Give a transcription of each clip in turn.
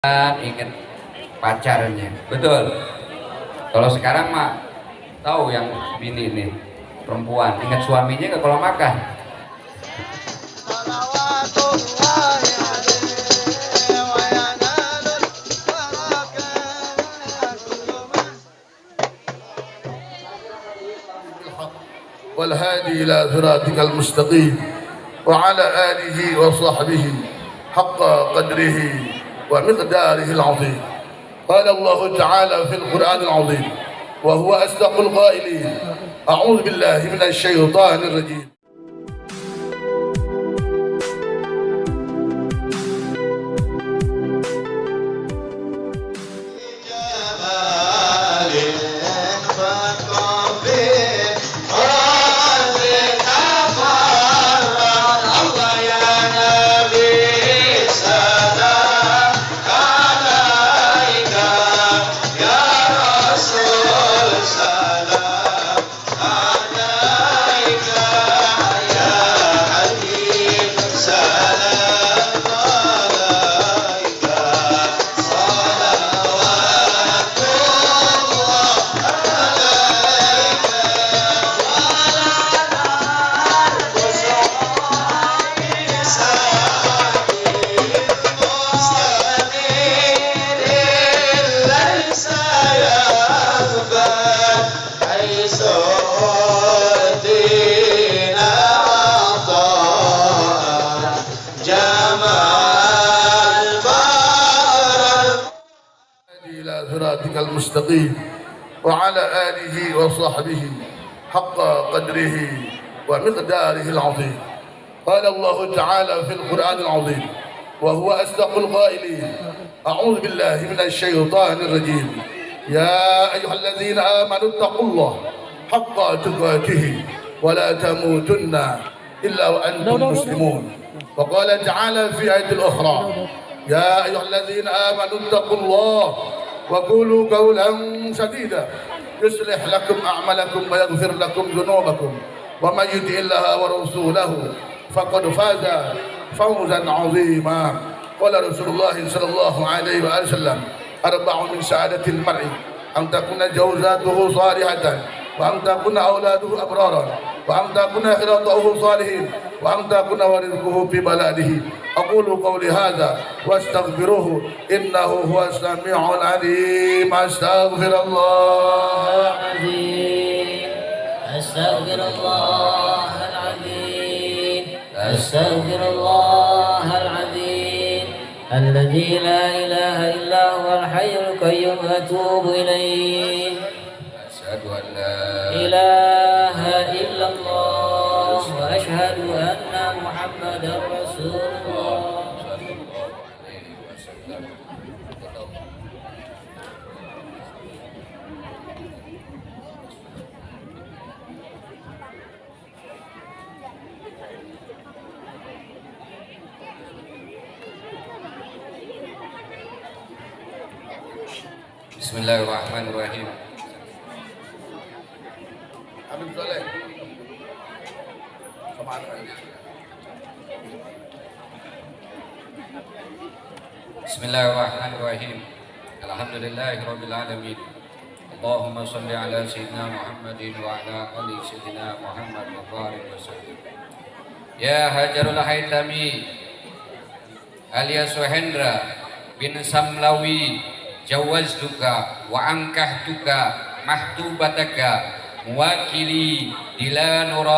inget pacarnya, betul. Kalau sekarang mah tahu yang bini ini perempuan ingat suaminya nggak kalau makan. والهادي إلى صراطك المستقيم وعلى آله وصحبه حق قدره ومقداره العظيم. قال الله تعالى في القرآن العظيم وهو أصدق القائلين: أعوذ بالله من الشيطان الرجيم. صراطك المستقيم وعلى آله وصحبه حق قدره ومقداره العظيم. قال الله تعالى في القرآن العظيم وهو أصدق القائلين: أعوذ بالله من الشيطان الرجيم. يا أيها الذين آمنوا اتقوا الله حق تقاته ولا تموتن إلا وأنتم مسلمون. وقال تعالى في آية أخرى: يا أيها الذين آمنوا اتقوا الله وقولوا قولا سديدا يصلح لكم أعمالكم ويغفر لكم ذنوبكم ومن يطع الله ورسوله فقد فاز فوزا عظيما. قال رسول الله صلى الله عليه وسلم: أربع من سعادة المرء أن تكون جوزاته صالحة وأن تكون أولاده أبرارا وأن تكون خلطه صالحين وأن تكون ورزقه في بلده. أقول قولي هذا واستغفروه إنه هو السميع العليم. أستغفر الله العظيم، أستغفر الله العظيم، أستغفر الله العظيم الذي لا إله إلا هو الحي القيوم وأتوب إليه. أشهد أن لا إله إلا الله وأشهد أن محمدا رسول الله. Bismillahirrahmanirrahim. Habib Soleh. Bismillahirrahmanirrahim. Alhamdulillahirabbil alamin. Allahumma shalli ala sayyidina Muhammadin wa ala ali sayyidina Muhammad wa barik wa sallim. Ya Hajarul Haitami alias Suhendra bin Samlawi, jawaztuka wa ankahtuka mahtubataka muwakili Dilanur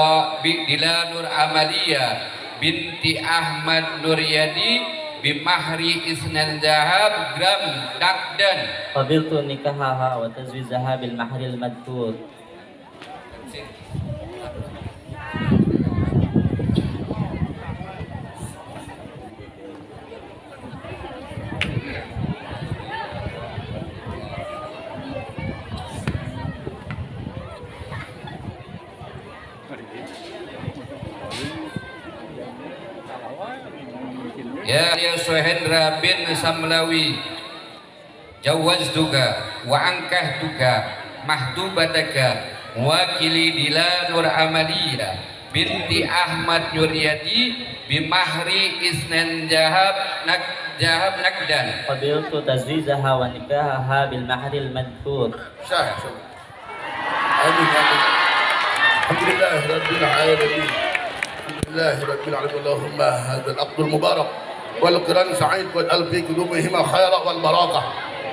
Amalia binti Ahmad Nuryadi bimahri isnan zahab gram dakdan. qabiltu nikahaha wa tazwijaha bil mahril madkur. Ya Suhendra bin Samlawi, jawaztuka wa ankahtuka mahtubataka muwakili Dilanur Amalia binti Ahmad Nuryadi bimahri isnan jahab jawab nakdan. قبلت تزويجها ونكاحها بالمهر المذكور. شاهد شوف. آمين آمين. الحمد لله رب العالمين. الحمد لله رب العالمين. اللهم هذا العقد المبارك والقران سعيد واجعل في قلوبهما خيرا والبركه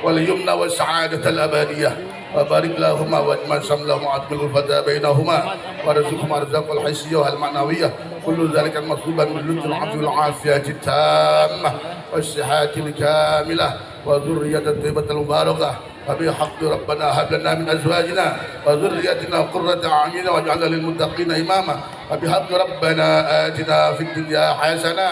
واليمن والسعاده الابديه. وبارك لهما واجمع شملهما وعدل الفتى بينهما وارزقهما الرزق الحسيه والمعنويه كل ذلك مطلوبا من لطف العفو والعافيه التامه والصحه الكامله وذريه الطيبه المباركه وبحق ربنا هب لنا من ازواجنا وذريتنا قرة اعين واجعلنا للمتقين اماما وبحق ربنا اتنا في الدنيا حسنه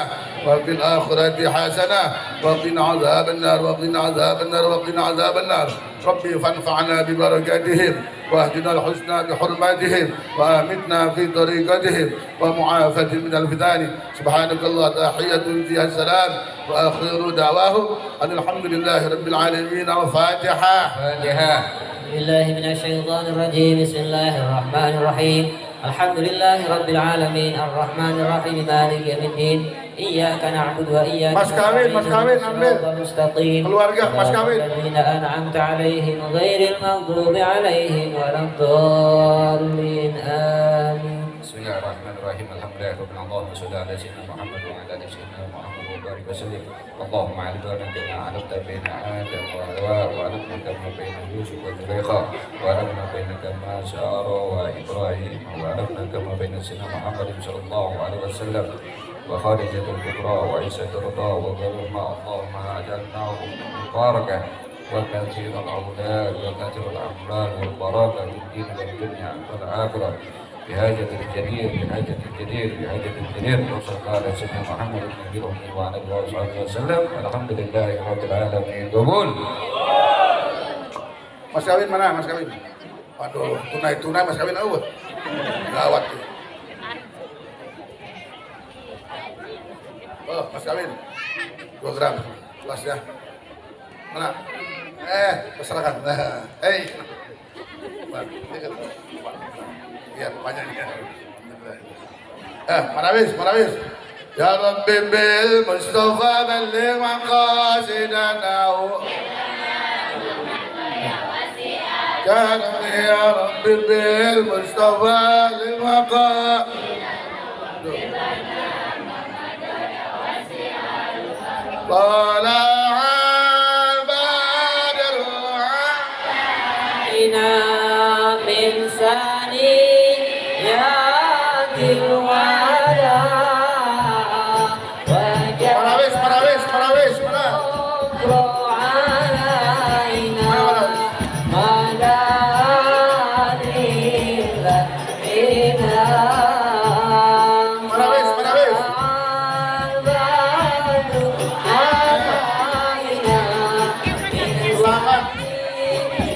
وفي الاخره حسنه وقنا عذاب النار وقنا عذاب النار وقنا عذاب النار ربي فانفعنا ببركاتهم واهدنا الحسنى بحرماتهم وامتنا في طريقتهم ومعافاة من الفتن سبحانك الله تحية فيها السلام واخر دعواه ان الحمد لله رب العالمين الفاتحة. Fatihah. بسم الله من الشيطان الرجيم بسم الله الرحمن الرحيم الحمد لله رب العالمين الرحمن الرحيم مالك يوم الدين إياك نعبد وإياك Mas kawin, mas kawin, ambil. المستقيم Keluarga, mas kawin. الذين أنعمت عليهم غير المغضوب عليهم ولا الضالين آمين. Bismillahirrahmanirrahim. Alhamdulillahirabbil alamin. Wassalatu ala sayyidina Muhammad wa ala ali sayyidina Muhammad wa barik wa sallim. Allahumma alifna kama alafta baina Adam wa Hawa wa alifna kama baina Yusuf wa Zulaikha wa alifna baina kama Sa'ara wa Ibrahim wa alifna kama baina sayyidina Muhammad sallallahu alaihi wasallam wa kharijatul kubra wa isatul rida wa gharma. Allahumma ajalna mubarakah wa kathirul awlad wa kathirul amlal wal barakah fid din wal dunya wal akhirah. بهاجة الجدير بهاجة الجدير بهاجة الجدير وصلى الله على سيدنا محمد النبي الأمي وعلى آله وصحبه وسلم الحمد لله رب العالمين. قبول. Mas kawin mana mas kawin? Waduh, tunai mas kawin awal. Gawat tuh. Oh, mas kawin 2 gram kelasnya. Mana? Masyarakat. Nah, Iya, banyak nih. Marawis. Ya Rabbi bil Mustafa balligh maqasidana. Ya Rabbi bil Mustafa Marawis, mana?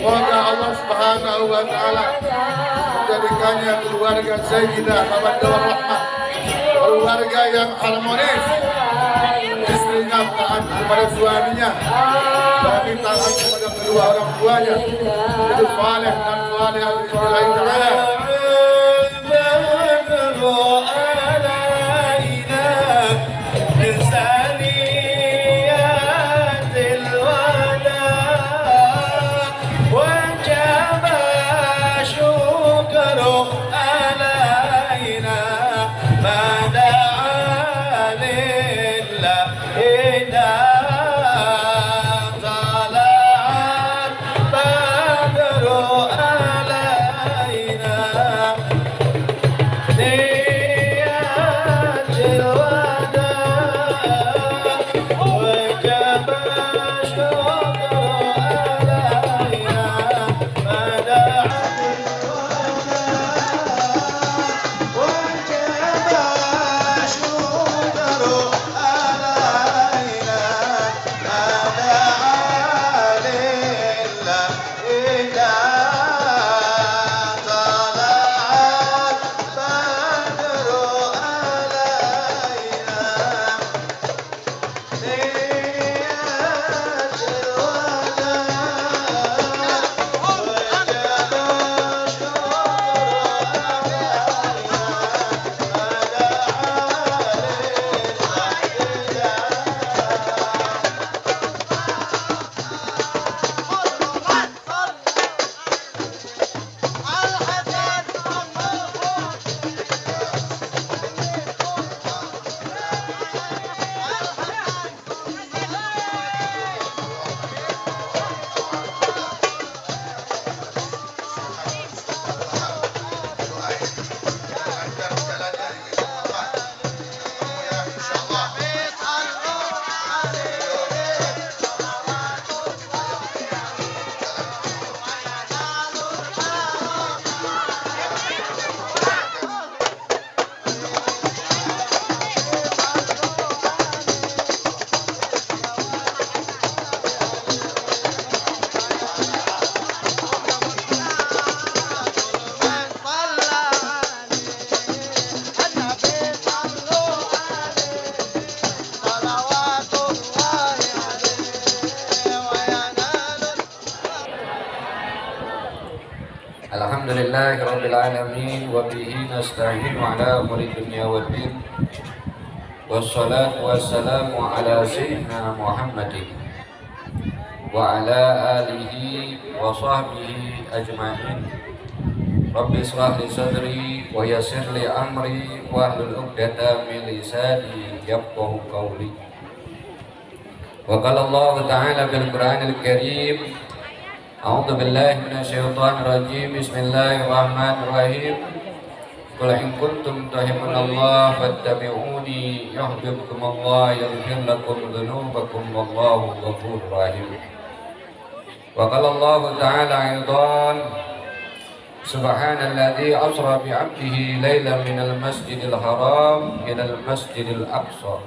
Semoga Allah Subhanahu wa taala menjadikannya keluarga Sayyidah Mawaddah Warahmah, keluarga yang harmonis, istrinya taat kepada suaminya, suami taat kepada kedua orang tuanya, itu saleh dan saleh al-ilahi ta'ala. Alhamdulillahirrabbilalamin. Wabihi nasta'in ala umuri dunya waddin. Wassalatu wassalamu ala sayyidina Muhammadin wa ala alihi wa sahbihi ajma'in. Rabbi israh li sadri wa yassir li amri wa hlul 'uqdatam min lisani yafqahu qawli. Wa qala Allah ta'ala bil Qur'anil Karim, a'udzu billahi minasyaitonir rajim. Bismillahirrahmanirrahim. Qul in kuntum tuhibbunallaha fattabi'uni yuhibbukumullah yaghfir lakum dzunubakum wallahu ghafurur rahim. Wa qala Allah ta'ala aidan, subhanalladzi asra bi 'abdihi lailan minal masjidil haram ilal masjidil aqsa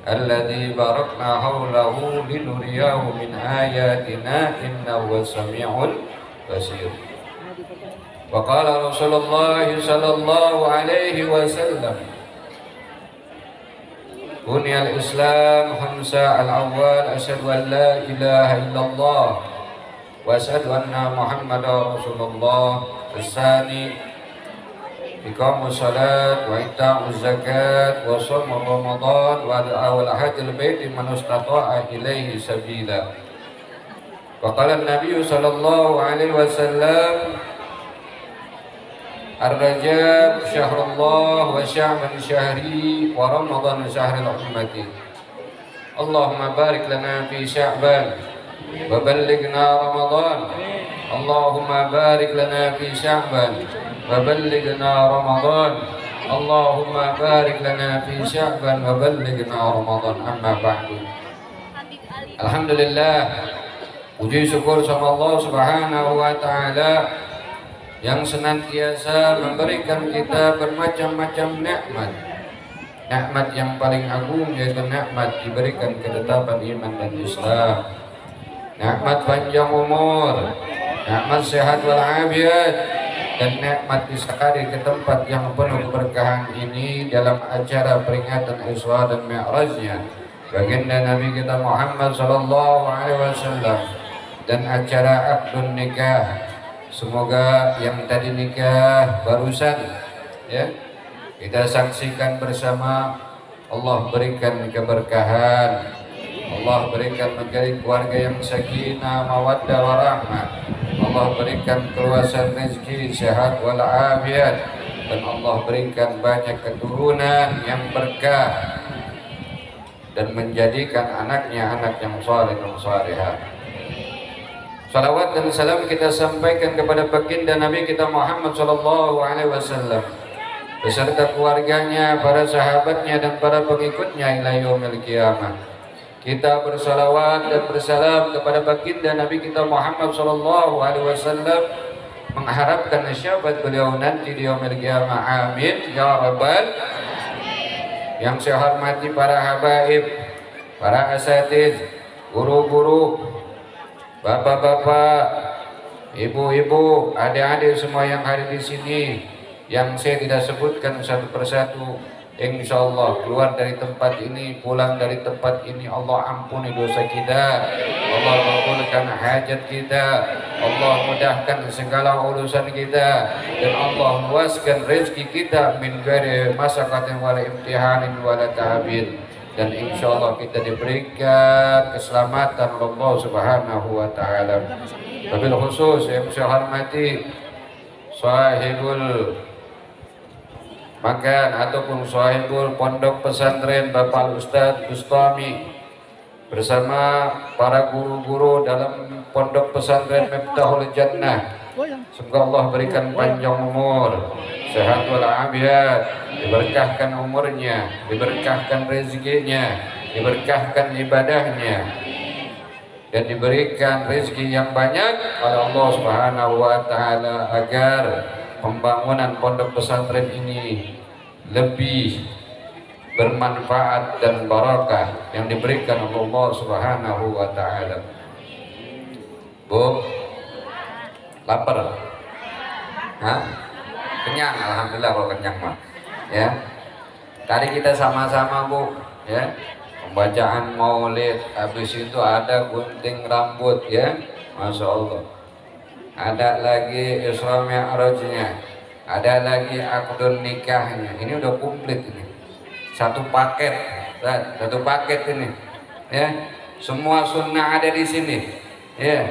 alladzi barakna haulahu linuriyahu min ayatina innahu sami'un basir. Wa qala Rasulullah sallallahu alaihi wasallam, buniyal Islam khamsa al-awwal asyhadu an la ilaha illallah wa asyhadu anna Muhammadar Rasulullah. Tsani iqamus salat wa ita'uz zakat wa shaum ramadan wa wal hajjul baiti man istata'a ilaihi sabila. Wa qala an-nabiy sallallahu alaihi wasallam, ar-rajab syahrullah wa sya'ban syahri wa ramadan syahrul ummati. Allahumma barik lana fi sya'ban wa ballighna ramadan. Allahumma barik lana fi sya'ban wa ballighna ramadan. Allahumma barik lana fi sya'ban wa ballighna ramadan. Amma ba'du. Alhamdulillah, puji syukur sama Allah Subhanahu wa taala yang senantiasa memberikan kita bermacam-macam nikmat. Nikmat yang paling agung yaitu nikmat diberikan ketetapan iman dan Islam. Nikmat panjang umur, nikmat sehat walafiat, dan nikmat disakari ke tempat yang penuh keberkahan ini dalam acara peringatan Isra dan Mi'rajnya baginda Nabi kita Muhammad sallallahu alaihi wasallam, dan acara akdun nikah. Semoga yang tadi nikah barusan ya kita saksikan bersama, Allah berikan keberkahan, Allah berikan menjadi keluarga yang sakinah, mawaddah, warahmah. Allah berikan keluasan rezeki, sehat walafiat, dan Allah berikan banyak keturunan yang berkah dan menjadikan anaknya anak yang saleh dan salihah. Salawat dan salam kita sampaikan kepada baginda Nabi kita Muhammad sallallahu alaihi wasallam beserta keluarganya, para sahabatnya, dan para pengikutnya ila yaumil qiyamah. Kita bersalawat dan bersalam kepada baginda Nabi kita Muhammad sallallahu alaihi wasallam, mengharapkan syafaat beliau nanti di yaumil qiyamah. Amin ya rabbal. Yang saya hormati para habaib, para asatiz, guru-guru, bapak-bapak, ibu-ibu, adik-adik semua yang hadir di sini, yang saya tidak sebutkan satu persatu, insyaallah keluar dari tempat ini, pulang dari tempat ini, Allah ampuni dosa kita, Allah kabulkan hajat kita, Allah mudahkan segala urusan kita, dan Allah luaskan rezeki kita min ghairi masaqatin wala imtihanin wala ta'abin. Dan insyaallah kita diberikan keselamatan Allah Subhanahu wa taala. Wabil khusus yang saya hormati sahibul makan ataupun sahibul pondok pesantren Bapak Ustadz Bustami bersama para guru-guru dalam pondok pesantren Miftahul Jannah. Semoga Allah berikan panjang umur, sehat walafiat, diberkahkan umurnya, diberkahkan rezekinya, diberkahkan ibadahnya, dan diberikan rezeki yang banyak oleh Allah Subhanahu wa taala agar pembangunan pondok pesantren ini lebih bermanfaat dan barakah yang diberikan oleh Allah Subhanahu wa taala. Bu, lapar? Hah? Kenyang, alhamdulillah kalau kenyang mah. Ya. Tadi kita sama-sama Bu, ya. Pembacaan Maulid, habis itu ada gunting rambut ya. Masya Allah. ada lagi Isra Mi'rajnya, ada lagi akdun nikahnya. Ini udah komplit ini. Satu paket, satu paket ini. Ya, semua sunnah ada di sini. Ya,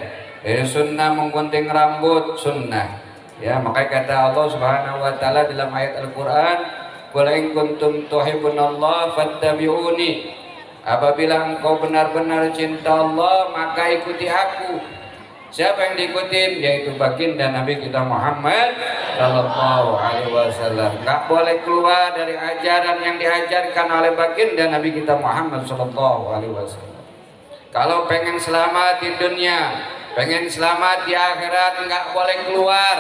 sunnah menggunting rambut sunnah. Ya, makanya kata Allah Subhanahu wa taala dalam ayat Al-Qur'an, "Qul in kuntum tuhibbunallaha fattabi'uni." Apabila engkau benar-benar cinta Allah, maka ikuti aku. Siapa yang diikutin? Yaitu baginda Nabi kita Muhammad sallallahu alaihi wasallam. Enggak boleh keluar dari ajaran yang diajarkan oleh baginda Nabi kita Muhammad sallallahu alaihi wasallam. Kalau pengen selamat di dunia, pengen selamat di akhirat, enggak boleh keluar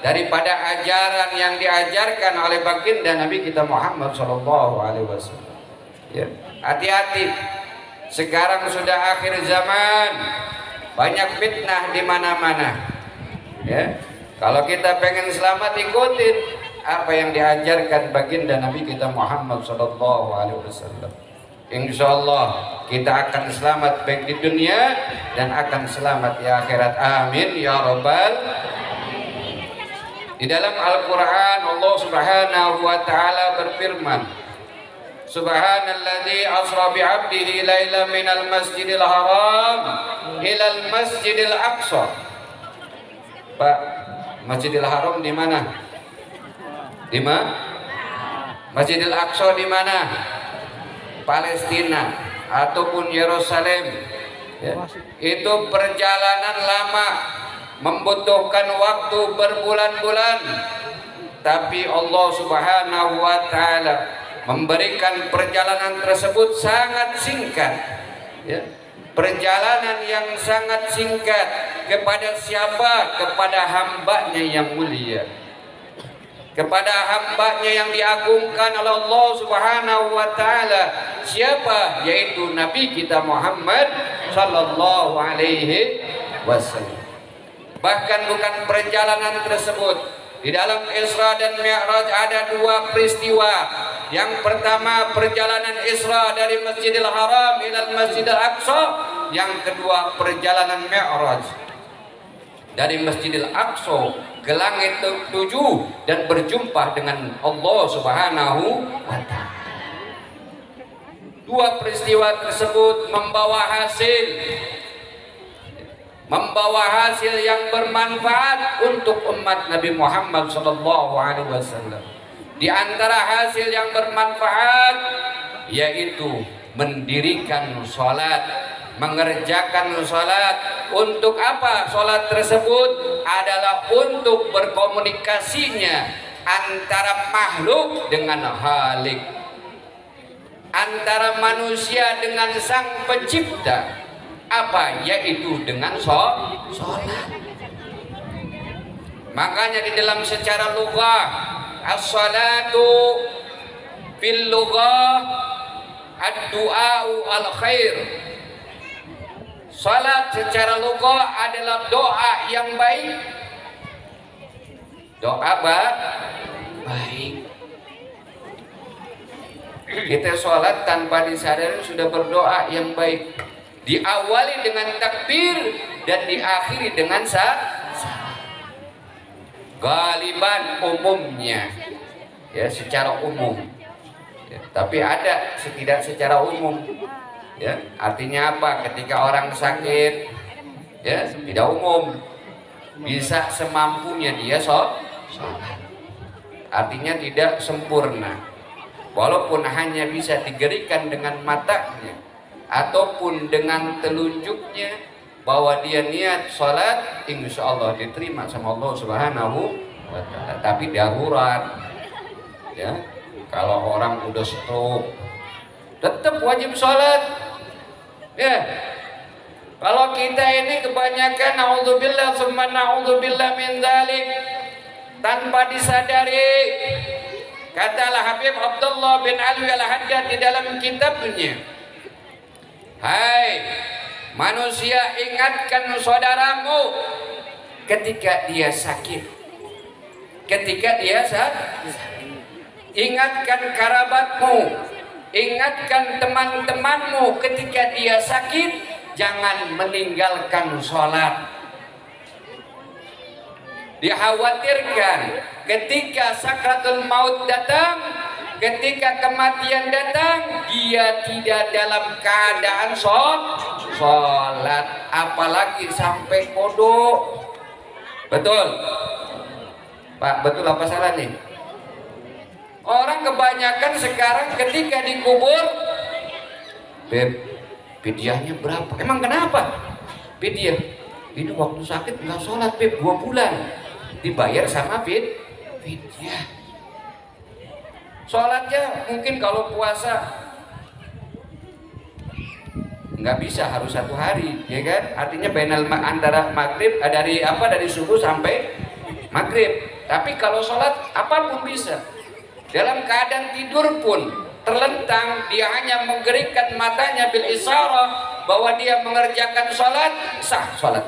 daripada ajaran yang diajarkan oleh baginda Nabi kita Muhammad sallallahu alaihi wasallam. Ya, hati-hati. Sekarang sudah akhir zaman, banyak fitnah di mana-mana. Ya, kalau kita pengen selamat, ikutin apa yang diajarkan baginda Nabi kita Muhammad sallallahu alaihi wasallam. Insyaallah kita akan selamat baik di dunia dan akan selamat di akhirat. Amin ya rabbal. Di dalam Al-Qur'an Allah Subhanahu wa taala berfirman, Subhanalladzi asra bi'abdihi lailan minal masjidil haram ilal masjidil aqsa. Pak, Masjidil Haram di mana? Di mana? Masjidil Aqsa di mana? Palestina ataupun Yerusalem. Ya. Itu perjalanan lama, membutuhkan waktu berbulan-bulan, tapi Allah Subhanahu wa taala memberikan perjalanan tersebut sangat singkat. Ya. Perjalanan yang sangat singkat kepada siapa? Kepada hambanya yang mulia, kepada hambanya yang diagungkan oleh Allah Subhanahu wa taala. Siapa? Yaitu Nabi kita Muhammad sallallahu alaihi wasallam. Bahkan bukan perjalanan tersebut, di dalam Isra dan Mi'raj ada dua peristiwa. Yang pertama perjalanan Isra dari Masjidil Haram ila Masjidil Aqsa. Yang kedua perjalanan Mi'raj dari Masjidil Aqsa ke langit ketujuh dan berjumpa dengan Allah Subhanahu wa taala. Dua peristiwa tersebut membawa hasil yang bermanfaat untuk umat Nabi Muhammad sallallahu alaihi wasallam. Di antara hasil yang bermanfaat yaitu mendirikan salat, mengerjakan salat. Untuk apa salat tersebut? Adalah untuk berkomunikasinya antara makhluk dengan Khalik, antara manusia dengan Sang Pencipta. Apa? Yaitu dengan salat. Makanya di dalam secara lughah, as-salatu fil lughah ad-du'a'u al-khair. Salat secara lughah adalah doa yang baik. Doa baik. Kita salat tanpa disadari sudah berdoa yang baik. Diawali dengan takbir dan diakhiri dengan galiban umumnya, ya, secara umum. Ya, tapi ada tidak secara umum. Ya, artinya apa? Ketika orang sakit, ya, tidak umum. Bisa semampunya dia sholat. Artinya tidak sempurna. Walaupun hanya bisa digerikan dengan matanya ataupun dengan telunjuknya bahwa dia niat sholat, insya Allah diterima sama Allah Subhanahu wa taala. Tapi darurat, ya, kalau orang udah stroke tetap wajib sholat. Ya, kalau kita ini kebanyakan naudzubillah summa naudzubillah min dzalik tanpa disadari. Katalah Habib Abdullah bin Alwi Al-Haddad di dalam kitabnya, hai manusia, ingatkan saudaramu ketika dia sakit. Ketika dia sakit, ingatkan kerabatmu, ingatkan teman-temanmu ketika dia sakit. Jangan meninggalkan sholat. Dikhawatirkan ketika sakratul maut datang, ketika kematian datang, dia tidak dalam keadaan sholat, apalagi sampai kodok. Betul Pak, betul apa salah nih? Orang kebanyakan sekarang ketika dikubur, Beb, fidyahnya berapa? Emang kenapa? Fidyah, ini waktu sakit nggak sholat Beb 2 bulan, dibayar sama fidyah. Sholatnya mungkin kalau puasa nggak bisa, harus 1 hari, ya kan? Artinya antara maghrib dari subuh sampai maghrib. Tapi kalau sholat apapun bisa. Dalam keadaan tidur pun terlentang, dia hanya menggerakkan matanya bil isyarah bahwa dia mengerjakan sholat, sah sholat.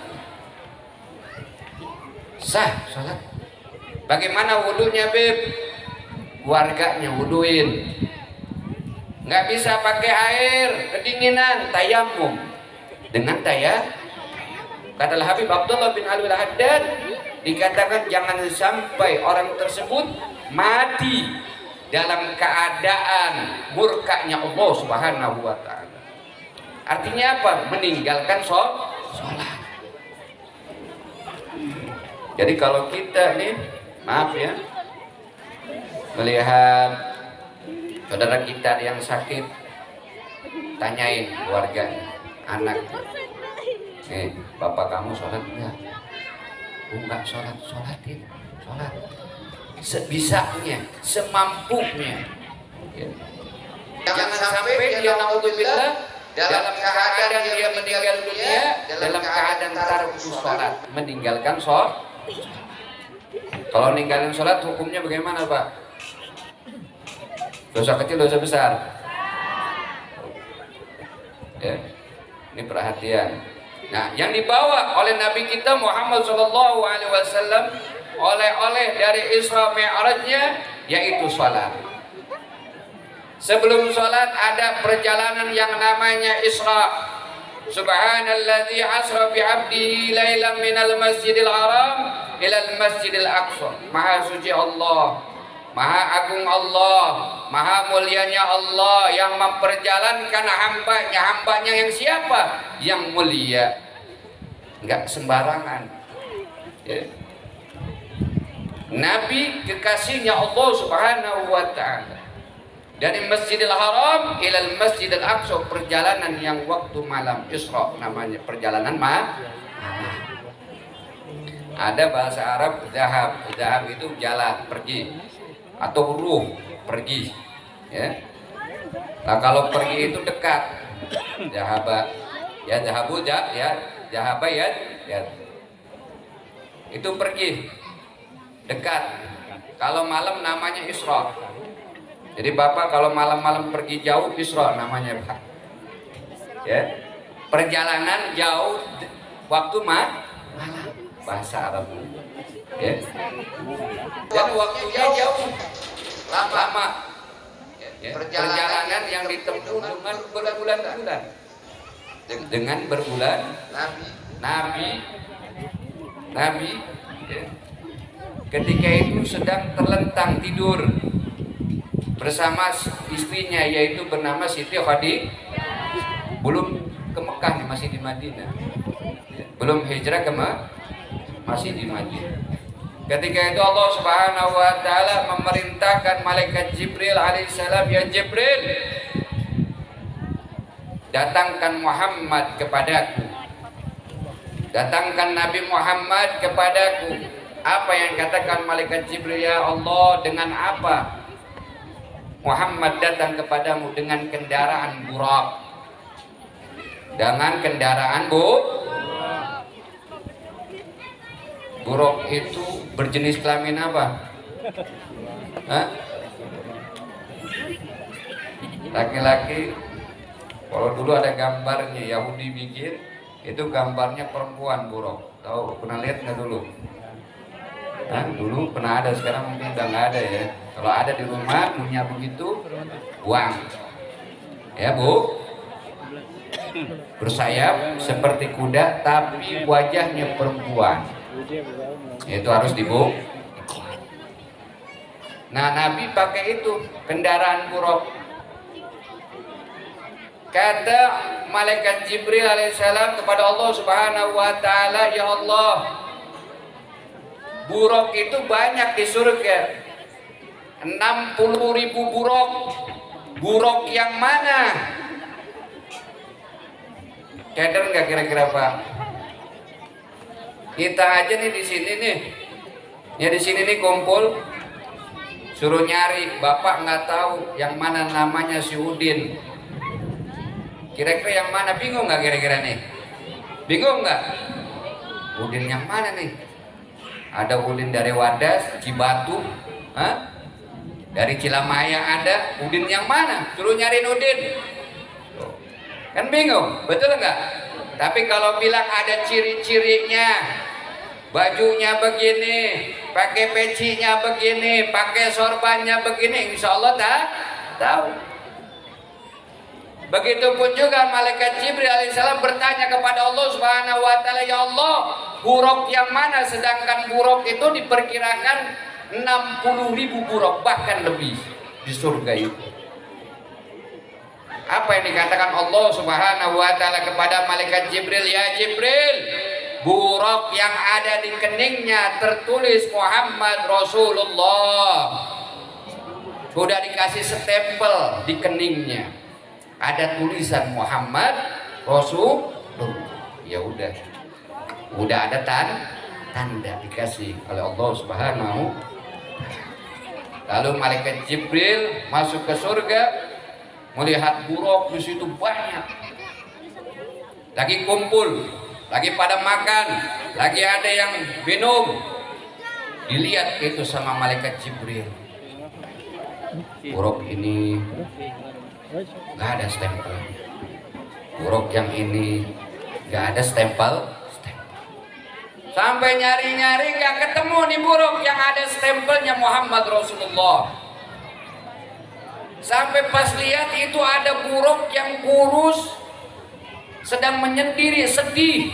Sah sholat. Bagaimana wudunya Beb? Warganya wuduin. Nggak bisa pakai air kedinginan, tayamum dengan kata Habib Abdullah bin Alwi Al-Haddad, dikatakan jangan sampai orang tersebut mati dalam keadaan murkanya Allah Subhanahu wa taala. Artinya apa? Meninggalkan sholat. Jadi kalau kita nih, maaf ya, melihat saudara kita yang sakit, tanyain keluarganya, anak, bapak kamu sholat enggak? Enggak sholat, sholatin, sholat sebisanya, semampunya. Ya. Jangan sampai dia naudzubillah dalam keadaan dia meninggal dunia dalam keadaan tarkus sholat, meninggalkan sholat. Kalau ninggalin sholat hukumnya bagaimana Pak? Dosa kecil, dosa besar? Ya, ini perhatian. Nah, yang dibawa oleh Nabi kita Muhammad SAW oleh-oleh dari Isra Mi'rajnya yaitu sholat. Sebelum sholat ada perjalanan yang namanya Isra. Subhanalladzi asra bi'abdihi lailan minal masjidil haram ilal masjidil aqsa. Maha suci Allah, maha agung Allah, maha mulianya Allah yang memperjalankan hambanya yang siapa? Yang mulia, enggak sembarangan ya. Nabi kekasihnya Allah Subhanahu wa taala, dari Masjidil Haram ilal Masjidil Aqsa, perjalanan yang waktu malam, Isra namanya, perjalanan malam. Ada bahasa Arab zahab, zahab itu jalan, pergi, atau ruh, pergi ya. Nah kalau pergi itu dekat, zahaba ya, zahabu ya, zahaba ya, itu pergi dekat. Kalau malam namanya Isra. Jadi Bapak kalau malam-malam pergi jauh, Isra namanya Pak. Ya. Perjalanan jauh waktu malam, bahasa Arab. Ya. Dan waktunya jauh, lama. Ya. Perjalanan yang ditempuh dengan berbulan-bulan. Dengan berbulan Nabi ya. Ketika itu sedang terlentang tidur bersama istrinya, yaitu bernama Siti Khadijah. Belum ke Mekah nih, masih di Madinah. Belum hijrah ke Mekah, masih di Madinah. Ketika itu Allah Subhanahu wa taala memerintahkan malaikat Jibril alaihissalam, ya Jibril, datangkan Muhammad kepadaku. Datangkan Nabi Muhammad kepadaku. Apa yang katakan malaikat Jibril? Ya Allah, dengan apa Muhammad datang kepadamu? Dengan kendaraan burak. Dengan kendaraan buruk itu berjenis kelamin apa? Hah? Laki-laki. Kalau dulu ada gambarnya, Yahudi bikin, itu gambarnya perempuan buruk. Tahu, pernah lihat nggak dulu? Nah, dulu pernah ada, sekarang mungkin udah nggak ada ya. Kalau ada di rumah punya begitu, buang. Ya Bu, bersayap seperti kuda, tapi wajahnya perempuan. Itu harus dibu. Nah, Nabi pakai itu kendaraan buruk. Kata malaikat Jibril alaihissalam kepada Allah Subhanahu wa taala, "Ya Allah, buruk itu banyak di surga. 60.000 buruk. Buruk yang mana?" Keder nggak kira-kira Pak? Kita aja nih di sini nih, ya di sini nih kumpul, suruh nyari, bapak nggak tahu yang mana namanya si Udin. Kira-kira yang mana? Bingung nggak kira-kira nih? Bingung nggak? Udin yang mana nih? Ada Udin dari Wadas, Cibatu, dari Cilamaya ada. Udin yang mana? Suruh nyariin Udin. Kan bingung, betul nggak? Tapi kalau bilang ada ciri-cirinya, bajunya begini, pakai pecinya begini, pakai sorbannya begini, insya Allah tahu. Begitupun juga malaikat Jibril alaihissalam bertanya kepada Allah Subhanahu wa taala, "Ya Allah, buruk yang mana?" Sedangkan buruk itu diperkirakan 60.000 buruk, bahkan lebih di surga itu. Apa yang dikatakan Allah Subhanahu wa taala kepada malaikat Jibril? "Ya Jibril, buruk yang ada di keningnya tertulis Muhammad Rasulullah." Sudah dikasih stempel di keningnya. Ada tulisan Muhammad Rasulullah. Ya udah ada tanda dikasih oleh Allah Subhanahu. Lalu malaikat Jibril masuk ke surga, melihat buruk di situ banyak. Lagi kumpul, lagi pada makan, lagi ada yang minum. Dilihat itu sama malaikat Jibril. Buruk ini nggak ada stempel. Buruk yang ini nggak ada stempel. Sampai nyari-nyari nggak ketemu nih buruk yang ada stempelnya Muhammad Rasulullah. Sampai pas lihat itu ada buruk yang kurus, sedang menyendiri, sedih,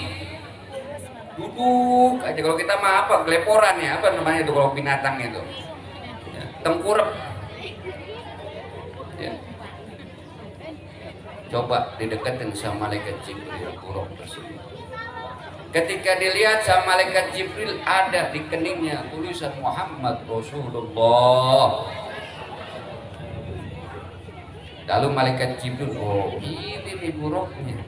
duduk aja. Kalau kita mah apa, geleporan ya, apa namanya itu kalau binatang itu, ya, tengkurap. Ya. Coba dideketin sama malaikat Jibril buruk tersebut. Ketika dilihat sama malaikat Jibril, ada di keningnya tulisan Muhammad Rasulullah. Lalu malaikat Jibril, "Oh, ini nih buruknya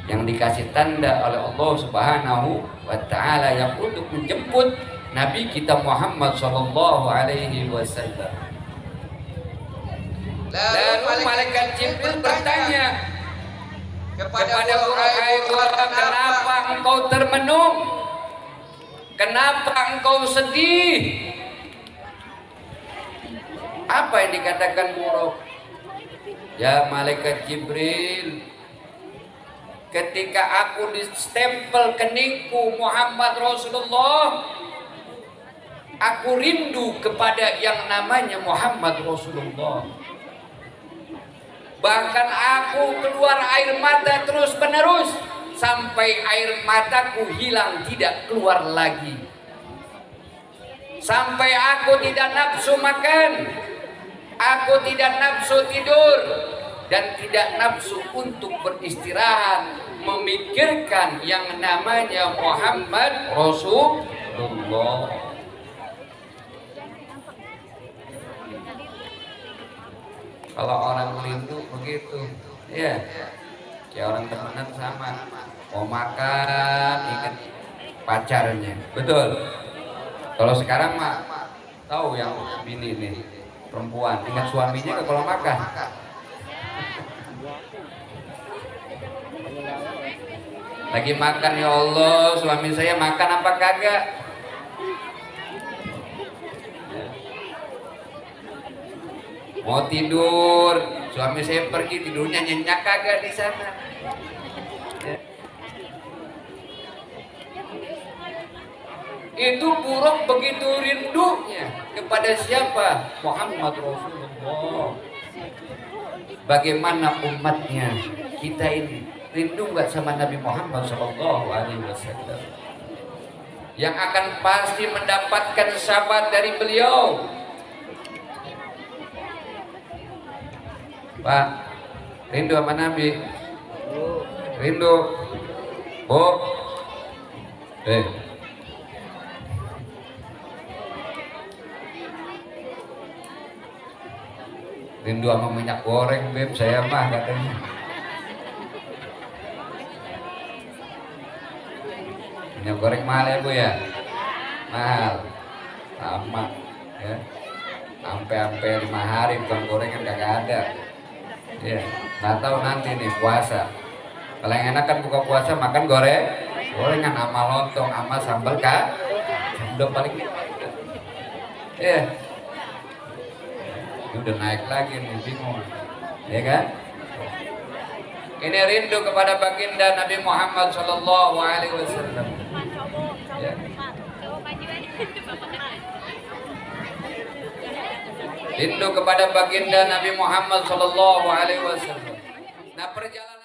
yang dikasih tanda oleh Allah Subhanahu wa taala yang untuk menjemput Nabi kita Muhammad sallallahu alaihi wasallam." Lalu malaikat Jibril bertanya kepada buruk, "Kenapa engkau termenung? Kenapa engkau sedih?" Apa yang dikatakan buruk? "Ya malaikat Jibril, ketika aku distempel keningku Muhammad Rasulullah, aku rindu kepada yang namanya Muhammad Rasulullah. Bahkan aku keluar air mata terus menerus sampai air mataku hilang tidak keluar lagi. Sampai aku tidak nafsu makan, aku tidak nafsu tidur, dan tidak nafsu untuk beristirahat memikirkan yang namanya Muhammad Rasulullah." Kalau orang rindu begitu, ya, kayak orang temenan sama, mau makan ingat pacarnya, betul. Kalau sekarang mah tahu yang bini nih, perempuan ingat suaminya kalau makan. Lagi makan, "Ya Allah, suami saya makan apa kagak?" Mau tidur, suami saya pergi, tidurnya nyenyak kagak di sana. Ya. Itu buruk begitu rindunya kepada siapa? Muhammad Rasulullah. Bagaimana umatnya kita ini rindu nggak sama Nabi Muhammad SAW? yang akan pasti mendapatkan syafaat dari beliau. Pak, rindu sama Nabi? Rindu? Bu? Rindu sama minyak goreng, Beb, saya mah katanya. Minyak goreng mahal ya Bu ya? Mahal. Sama ya. Sampai 5 hari bukan gorengan kagak ada. Ya, nggak tahu nanti nih puasa. Kalau yang enak kan buka puasa makan gorengan sama lontong sama sambal kak. Udah paling ya. Ini udah naik lagi nih, bingung. Ya kan? Ini rindu kepada baginda Nabi Muhammad sallallahu alaihi wasallam. Ya. Rindu kepada baginda Nabi Muhammad sallallahu alaihi wasallam. Nah, perjalanan